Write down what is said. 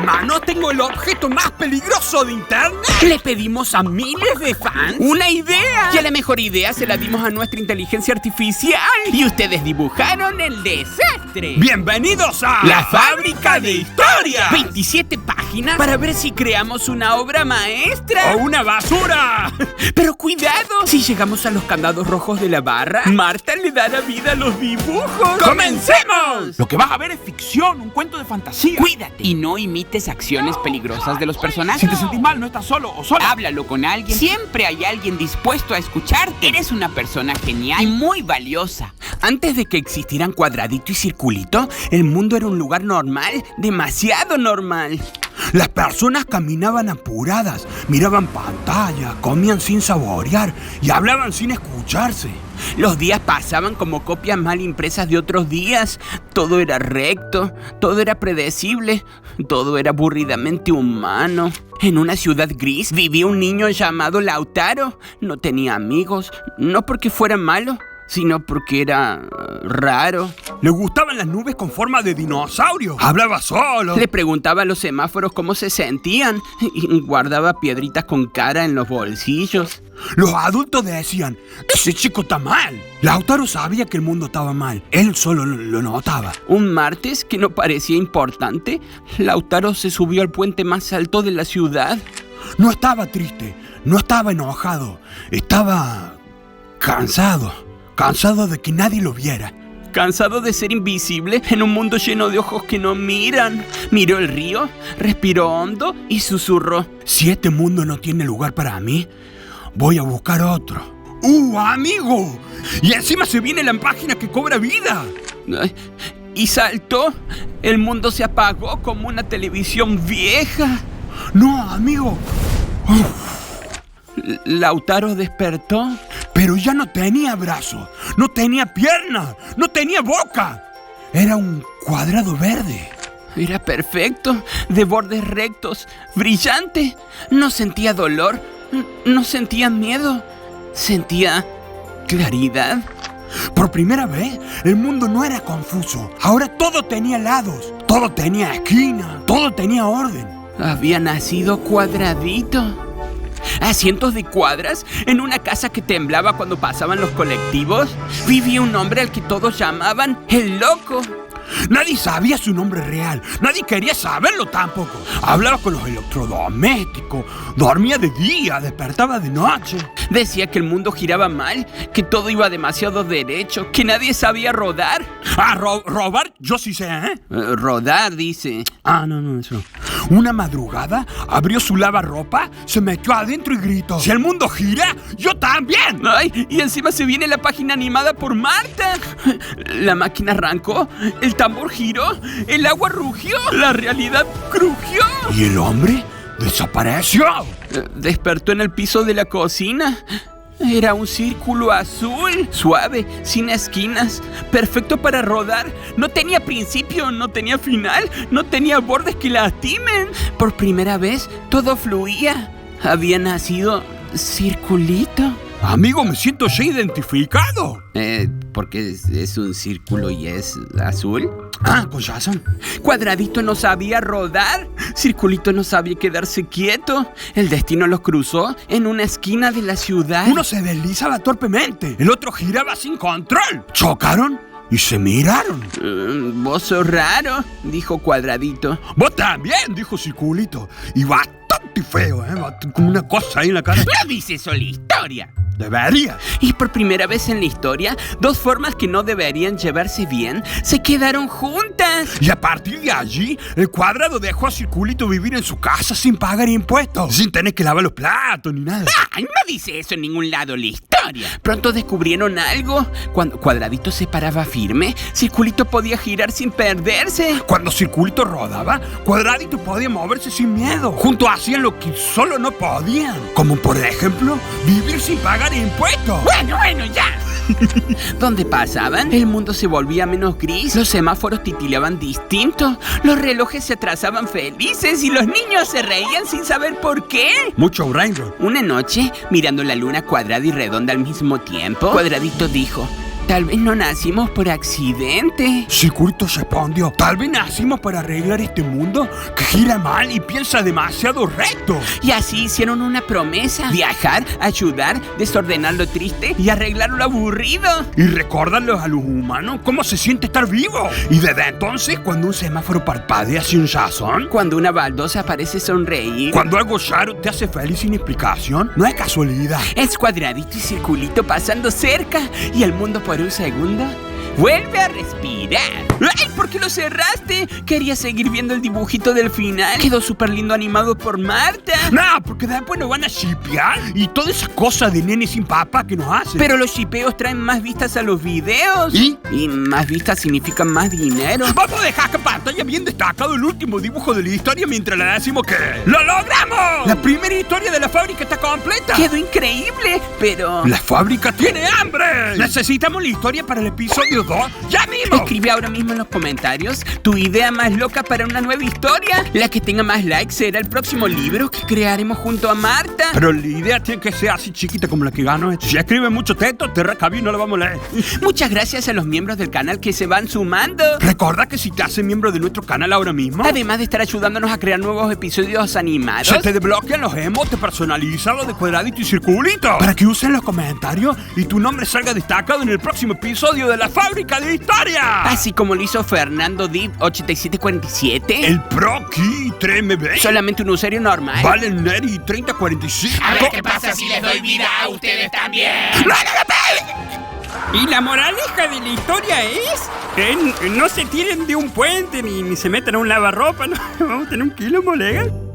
manos tengo el objeto más peligroso de internet. Le pedimos a miles de fans una idea. Y a la mejor idea se la dimos a nuestra inteligencia artificial. Y ustedes dibujaron el desastre. Bienvenidos a La Fábrica de Historia. 27 páginas para ver si creamos una obra maestra. ¡O una basura! Pero cuidado, si llegamos a los candados rojos de la barra, Marta le dará vida a los dibujos. ¡Comencemos! Lo que vas a ver es ficción, un cuento de fantasía. Cuídate y no imites acciones peligrosas de los personajes. Si te sentís mal, no estás solo o sola. Háblalo con alguien. Siempre hay alguien dispuesto a escucharte. Eres una persona genial y muy valiosa. Antes de que existieran Cuadradito y Circulito, el mundo era un lugar normal, demasiado normal. Las personas caminaban apuradas, miraban pantalla, comían sin saborear y hablaban sin escucharse. Los días pasaban como copias mal impresas de otros días. Todo era recto, todo era predecible, todo era aburridamente humano. En una ciudad gris vivía un niño llamado Lautaro. No tenía amigos, no porque fuera malo, sino porque era raro. Le gustaban las nubes con forma de dinosaurio. Hablaba solo. Le preguntaba a los semáforos cómo se sentían y guardaba piedritas con cara en los bolsillos. Los adultos decían, ese chico está mal. Lautaro sabía que el mundo estaba mal. Él solo lo notaba. Un martes que no parecía importante, Lautaro se subió al puente más alto de la ciudad. No estaba triste, no estaba enojado. Estaba cansado. Cansado de que nadie lo viera. Cansado de ser invisible en un mundo lleno de ojos que no miran. Miró el río, respiró hondo y susurró. Si este mundo no tiene lugar para mí, voy a buscar otro. ¡Amigo! Y encima se viene la página que cobra vida. Y saltó. El mundo se apagó como una televisión vieja. No, amigo. Lautaro despertó, pero ya no tenía brazos, no tenía piernas, no tenía boca. Era un cuadrado verde. Era perfecto, de bordes rectos, brillante. No sentía dolor, no sentía miedo, sentía claridad. Por primera vez, el mundo no era confuso. Ahora todo tenía lados, todo tenía esquina, todo tenía orden. Había nacido Cuadradito. A cientos de cuadras, en una casa que temblaba cuando pasaban los colectivos, vivía un hombre al que todos llamaban el loco. Nadie sabía su nombre real, nadie quería saberlo tampoco. Hablaba con los electrodomésticos, dormía de día, despertaba de noche. Decía que el mundo giraba mal, que todo iba demasiado derecho, que nadie sabía rodar. Robar, yo sí sé, ¿eh? Rodar, dice. No, eso. Una madrugada, abrió su lavarropa, se metió adentro y gritó: ¡si el mundo gira, yo también! Ay, y encima se viene la página animada por Marta. La máquina arrancó, el tambor giró, el agua rugió, la realidad crujió. ¿Y el hombre desapareció? Despertó en el piso de la cocina. Era un círculo azul, suave, sin esquinas, perfecto para rodar. No tenía principio, no tenía final, no tenía bordes que lastimen. Por primera vez, todo fluía. Había nacido Circulito. Amigo, me siento ya identificado. Porque es un círculo y es azul. Pues ya son. Cuadradito no sabía rodar. Circulito no sabía quedarse quieto. El destino los cruzó en una esquina de la ciudad. Uno se deslizaba torpemente, el otro giraba sin control. Chocaron y se miraron. Vos sos raro, dijo Cuadradito. Vos también, dijo Circulito. Y bastante feo, como una cosa ahí en la cara. No dice eso la historia. Debería. Y por primera vez en la historia, dos formas que no deberían llevarse bien se quedaron juntas. Y a partir de allí, el Cuadrado dejó a Circulito vivir en su casa sin pagar impuestos, sin tener que lavar los platos ni nada. ¡Ay, no dice eso en ningún lado la historia! Pronto descubrieron algo. Cuando Cuadradito se paraba firme, Circulito podía girar sin perderse. Cuando Circulito rodaba, Cuadradito podía moverse sin miedo. Juntos hacían lo que solo no podían, como por ejemplo, vivir sin pagar impuestos. Bueno, ya. Donde pasaban, el mundo se volvía menos gris, los semáforos titilaban distinto, los relojes se atrasaban felices y los niños se reían sin saber por qué. Mucho rainbow. Una noche, mirando la luna cuadrada y redonda al mismo tiempo, Cuadradito dijo: Tal vez no nacimos por accidente. Securito respondió: tal vez nacimos para arreglar este mundo que gira mal y piensa demasiado recto. Y así hicieron una promesa: viajar, ayudar, desordenar lo triste y arreglar lo aburrido. Y recordarles a los humanos cómo se siente estar vivo. Y desde entonces, cuando un semáforo parpadea sin razón, Cuando una baldosa parece sonreír, cuando algo raro te hace feliz sin explicación, no es casualidad. es cuadradito y circulito pasando cerca y el mundo por un segundo vuelve a respirar. ¡Ay! ¿Por qué lo cerraste? Quería seguir viendo el dibujito del final. Quedó súper lindo animado por Marta. No, porque después nos van a shipear y toda esa cosa de nene sin papá que nos hacen. Pero los shipeos traen más vistas a los videos. ¿Y? Y más vistas significan más dinero. Vamos a dejar que pantalla bien destacado el último dibujo de la historia mientras le decimos que ¡lo logramos! La primera historia de la fábrica está completa. Quedó increíble, pero... ¡La fábrica tiene hambre! Necesitamos la historia para el episodio 2 ¡ya mismo! Escribe ahora mismo en los comentarios tu idea más loca para una nueva historia. La que tenga más likes será el próximo libro que crearemos junto a Marta. Pero la idea tiene que ser así chiquita como la que gano. Si escribe mucho texto, te recabí y no lo vamos a leer. Muchas gracias a los miembros del canal que se van sumando. Recuerda que si te haces miembro de nuestro canal ahora mismo, Además de estar ayudándonos a crear nuevos episodios animados, se te desbloquean los emotes personalizados de cuadradito y circulito para que usen los comentarios y tu nombre salga destacado en el próximo episodio de la fábrica de historia. así como lo hizo Fernando Div 8747. El Pro Key 3MB. Solamente un usuario normal. Valen Neri 3045. A ver qué pasa si les doy vida a ustedes también. Y la moraleja de la historia es que no se tiren de un puente ni se metan a un lavarropa, ¿no? Vamos a tener un quilombo legal.